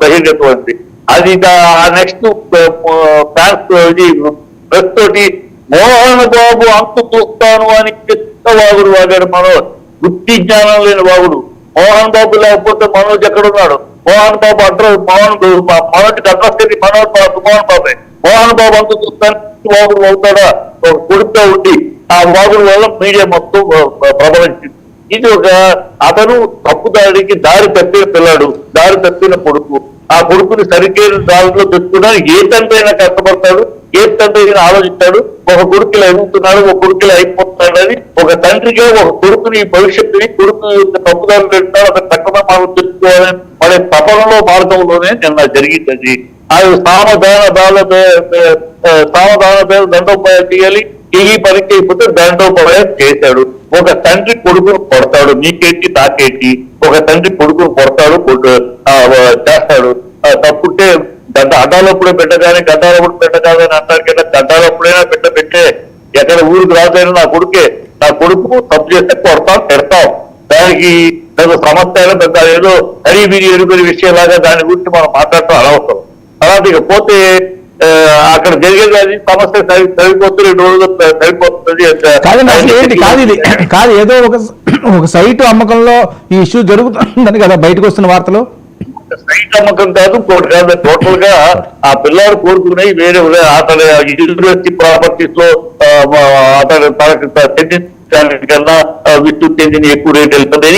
బహిర్గతమైంది. అది next press తోటి మోహన్ బాబు అంతు చూస్తాను అని వాగుడు వాగాడు మనోజ్. వృత్తి జ్ఞానం లేని వాగుడు. మోహన్ బాబు లేకపోతే మనోజ్ ఎక్కడున్నాడు? మోహన్ బాబు అడ్రస్ మనోజ్కి అడ్రస్ ఏంటి? మోహన్ బాబే. మోహన్ బాబు అంతు చూస్తాను వాగుడు అవుతాడా? ఒక కొడుకుతో ఉండి ఆ వాగుడు వల్ల మీడియా మొత్తం ప్రబలించింది. ఇది అతను తప్పుదారికి దారి తప్పిన పిల్లాడు, దారి తప్పిన కొడుకు. ఆ కొడుకుని సరికేరు దారిలో తెచ్చుకోవడానికి ఏ తండ్రి అయినా కష్టపడతాడు, ఏ తండ్రి అయినా ఆలోచిస్తాడు. ఒక కొడుకులు ఎదుగుతున్నాడు, ఒక కొడుకులు అయిపోతున్నాడు అని ఒక తండ్రిగా ఒక కొడుకుని భవిష్యత్తుని కొడుకు తప్పుదారులు పెట్టాడు, అతను చక్కగా మనం తెచ్చుకోవాలని పడే తపనలో మార్గంలోనే నిన్న జరిగింది. అది సామధాన పేరు దండోపాయం చేయాలి. ఈ పని చేయకపోతే దండోపాయం చేశాడు. ఒక తండ్రి కొడుకును కొడతాడు, నీకేంటి నాకేంటి. ఒక తండ్రి కొడుకును కొడతాడు, చేస్తాడు. తప్పుంటే అడ్డాలప్పుడే పెట్టగానే గడ్డాలప్పుడు పెట్టగానే అంటారు కదా. గడ్డాలప్పుడైనా పెట్టే ఎక్కడ ఊరికి రాజైనా నా కొడుకు తప్పు చేస్తే కొడతాం, పెడతాం. దానికి పెద్ద సమస్య అయినా పెద్ద ఏదో అడిగిరి ఎరుగురి విషయంలాగా దాని గురించి మనం మాట్లాడటం అనవసరం. అలాంటి పోతే అక్కడ జరిగేది అది సమస్య సరిపోతుంది, 2 రోజులు సరిపోతుంది. కాదు ఏదో ఒక సైట్ అమ్మకంలో ఈ ఇష్యూ జరుగుతుందని కదా బయటకు వస్తున్న వార్తలు. సైట్ అమ్మకం కాదు, టోటల్ గా ఆ పిల్లాడు కోరుకునే వేరే అతని యూనివర్సిటీ ప్రాపర్టీస్ లో అతను చెందిన కన్నా విద్యుత్ చెందిన ఎక్కువ రేట్ వెళ్తుంది.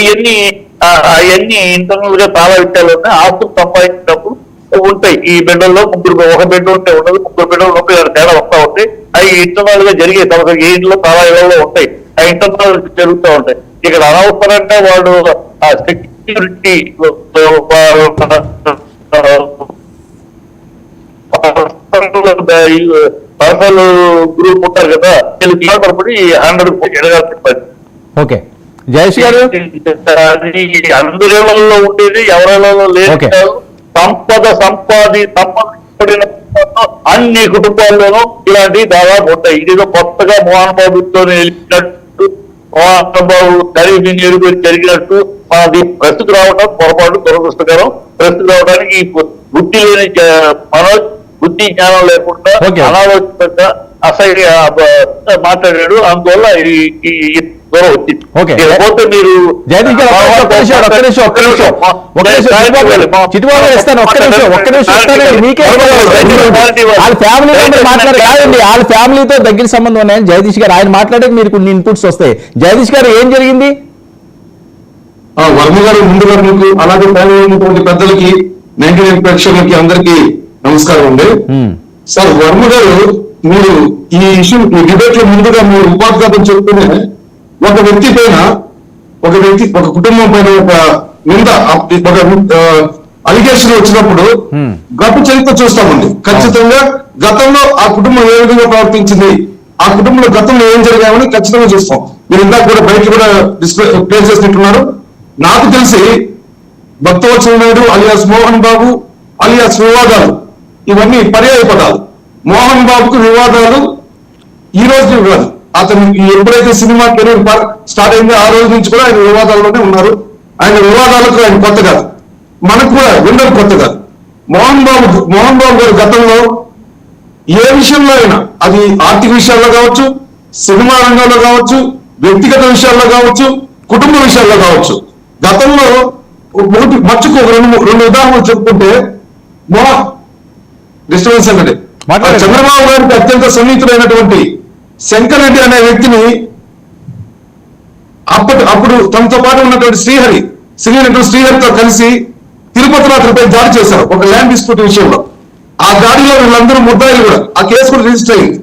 అవన్నీ ఇంటర్నల్ గా చాలా విషయాలు ఉన్నాయి. ఆస్తులు సంపాదించినప్పుడు ఉంటాయి. ఈ బిడ్డల్లో ఒక బిడ్డ ఉంటే ఉండదు, 3 బిడ్డలు ఉంటే తేడా వస్తా ఉంటాయి. అవి ఇంటర్నల్ గా జరిగే సమస్య ఏ ఇంట్లో చాలా ఇళ్లలో ఉంటాయి. ఆ ఇంటర్నల్ జరుగుతూ ఉంటాయి. ఇక్కడ అనవసరంగా వాడు ఆ సెక్యూరిటీ పర్సనల్ గ్రూప్ ఉంటారు కదా, వీళ్ళకి 100 ఎడగాల్సి. ఓకే జయేష్ గారు, అందరిలో ఉండేది ఎవరిలో లేదు. సంపాదించబడిన అన్ని కుటుంబాల్లోనూ ఇలాంటి దాదాపు ఉంటాయి. ఇదేదో కొత్తగా మోహన్ బాబుతో వెళ్ళినట్టు, మోహన్ బాబు గరీబ్ ఎరుగురు జరిగినట్టు మనది ప్రస్తుతం రావడం పొరపాటు, దురదృష్టకరం. ప్రస్తుతం రావడానికి బుద్ధి లేని మనోజ్ బుద్ధి జ్ఞానం లేకుండా అనాలోచితంగా అసహ్య మాట్లాడాడు. అందువల్ల దూరం వచ్చింది. మీరు వాళ్ళ ఫ్యామిలీతో దగ్గర సంబంధం ఉన్నాయని జగదీష్ గారు ఆయన మాట్లాడే మీరు కొన్ని ఇన్పుట్స్ వస్తాయి. జగదీష్ గారు ఏం జరిగింది? వర్మ గారు ముందుగా మీకు, అలాగే ఉన్నటువంటి పెద్దలకి, 99 ప్రేక్షకులకి అందరికీ నమస్కారం అండి. సార్ వర్మ గారు, మీరు ఈ ఇష్యూ ఈ డిబేట్ లో ముందుగా మీరు ఉపాధ్యాతం చెప్తూనే ఒక వ్యక్తి పైన ఒక కుటుంబం పైన ఒక నింద ఒక అలిగేషన్ వచ్చినప్పుడు గత చరిత్ర చూస్తామండి. ఖచ్చితంగా గతంలో ఆ కుటుంబం ఏ విధంగా ప్రవర్తించింది, ఆ కుటుంబంలో గతంలో ఏం జరిగామని ఖచ్చితంగా చూస్తాం. మీరు ఇందాక కూడా బయట కూడా ప్లే చేసినట్టున్నారు. నాకు తెలిసి భక్తవత్సల నాయుడు అలియాస్ మోహన్ బాబు అలియాస్ వివాదాలు ఇవన్నీ పర్యాయ పదాలు. మోహన్ బాబుకు వివాదాలు ఈ రోజు కాదు, అతను ఎప్పుడైతే సినిమా కెరీర్ స్టార్ట్ అయిందో ఆ రోజు నుంచి కూడా ఆయన వివాదాల్లోనే ఉన్నారు. ఆయన వివాదాలకు ఆయన కొత్త కాదు, మనకు కూడా ఉండదు కొత్త కాదు. మోహన్ బాబు గారు గతంలో ఏ విషయంలో అయినా, అది ఆర్థిక విషయాల్లో కావచ్చు, సినిమా రంగంలో కావచ్చు, వ్యక్తిగత విషయాల్లో కావచ్చు, కుటుంబ విషయాల్లో కావచ్చు, గతంలో మచ్చుకు 2 ఉదాహరణలు చెప్పుకుంటే, డిస్టర్బెన్స్ అంటే చంద్రబాబు గారికి అత్యంత సన్నిహితుడైనటువంటి శంకర్ రెడ్డి అనే వ్యక్తిని అప్పుడు తనతో పాటు ఉన్నటువంటి శ్రీహరితో కలిసి తిరుపతి రాత్రిపై దాడి చేశారు ఒక ల్యాండ్ డిస్ప్యూట్ విషయంలో. ఆ దాడిలో వీళ్ళందరూ ముద్దాయిలు కూడా, ఆ కేసు కూడా రిజిస్టర్ అయింది.